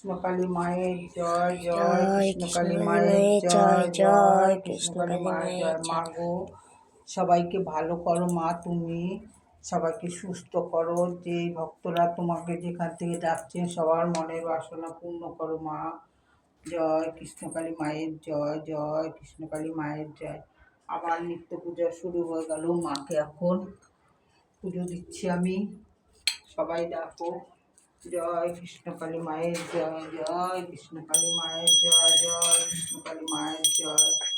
কৃষ্ণকালী মায়ের জয় জয়, জয় কৃষ্ণকালী কৃষ্ণকালী মায়ের মায়ের জয় জয় জয়, জয় কৃষ্ণকালী কৃষ্ণকালী মায়ের মায়ের জয়। মা জয়। গো, সবাইকে ভালো করো মা, তুমি সবাইকে সুস্থ করো। যে ভক্তরা তোমাকে যেখান থেকে ডাকছেন সবার মনের বাসনা পূর্ণ করো মা। জয় কৃষ্ণকালী মায়ের জয় জয়, কৃষ্ণকালী মায়ের জয়। আবার নিত্য পূজা শুরু হয়ে গেল, মাকে এখন পুজো দিচ্ছি আমি। সবাই ডাকো জয় কৃষ্ণকালী মায়ের জয় জয়, কৃষ্ণকালী মায়ের জয় জয়, কৃষ্ণকালী মায়ের জয়।